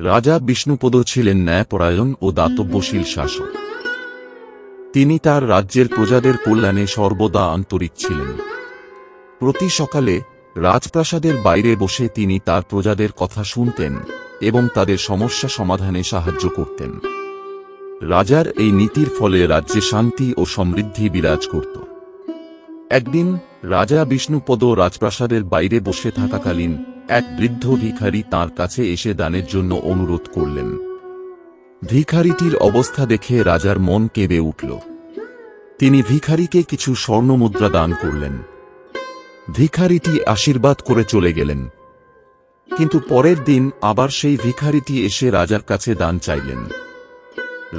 রাজা বিষ্ণুপদ ছিলেন ন্যায়পরায়ণ ও দাতব্যশীল শাসক। তিনি তার রাজ্যের প্রজাদের কল্যাণে সর্বদা আন্তরিক ছিলেন। প্রতি সকালে রাজপ্রাসাদের বাইরে বসে তিনি তার প্রজাদের কথা শুনতেন এবং তাদের সমস্যা সমাধানে সাহায্য করতেন। রাজার এই নীতির ফলে রাজ্যে শান্তি ও সমৃদ্ধি বিরাজ করত। একদিন রাজা বিষ্ণুপদ রাজপ্রাসাদের বাইরে বসে থাকাকালীন এক বৃদ্ধ ভিখারি তাঁর কাছে এসে দানের জন্য অনুরোধ করলেন। ভিখারিটির অবস্থা দেখে রাজার মন কেঁপে উঠল। তিনি ভিখারিকে কিছু স্বর্ণমুদ্রা দান করলেন। ভিখারিটি আশীর্বাদ করে চলে গেলেন। কিন্তু পরের দিন আবার সেই ভিখারিটি এসে রাজার কাছে দান চাইলেন।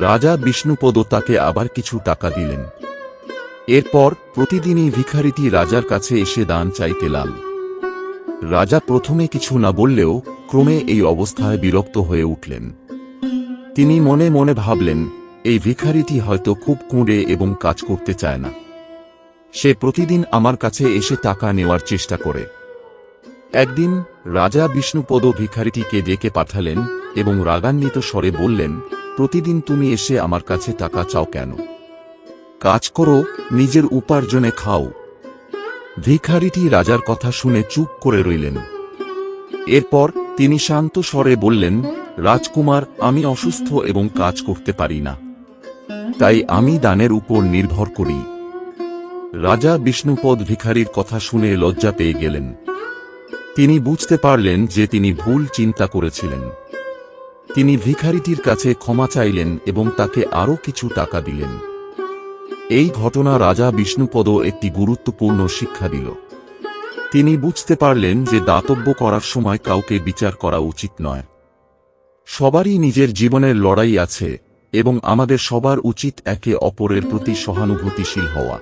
রাজা বিষ্ণুপদ তাকে আবার কিছু টাকা দিলেন। এরপর প্রতিদিনই ভিখারিটি রাজার কাছে এসে দান চাইতে লাগল। রাজা প্রথমে কিছু না বললেও ক্রমে এই অবস্থায় বিরক্ত হয়ে উঠলেন। তিনি মনে মনে ভাবলেন, এই ভিখারিটি হয়তো খুব কুঁড়ে এবং কাজ করতে চায় না। সে প্রতিদিন আমার কাছে এসে টাকা নেওয়ার চেষ্টা করে। একদিন রাজা বিষ্ণুপদ ভিখারিটিকে ডেকে পাঠালেন এবং রাগান্বিত স্বরে বললেন, প্রতিদিন তুমি এসে আমার কাছে টাকা চাও কেন? কাজ করো, নিজের উপার্জনে খাও। ভিখারিটি রাজার কথা শুনে চুপ করে রইলেন। এরপর তিনি শান্ত স্বরে বললেন, রাজকুমার, আমি অসুস্থ এবং কাজ করতে পারি না, তাই আমি দানের উপর নির্ভর করি। রাজা বিষ্ণুপদ ভিখারির কথা শুনে লজ্জা পেয়ে গেলেন। তিনি বুঝতে পারলেন যে তিনি ভুল চিন্তা করেছিলেন। তিনি ভিখারিটির কাছে ক্ষমা চাইলেন এবং তাকে আরও কিছু টাকা দিলেন। এই ঘটনা রাজা বিষ্ণুপদ একটি গুরুত্বপূর্ণ শিক্ষা দিল। তিনি বুঝতে পারলেন যে দাতব্য করার সময় কাউকে বিচার করা উচিত নয়। সবারই নিজের জীবনের লড়াই আছে এবং আমাদের সবার উচিত একে অপরের প্রতি সহানুভূতিশীল হওয়া।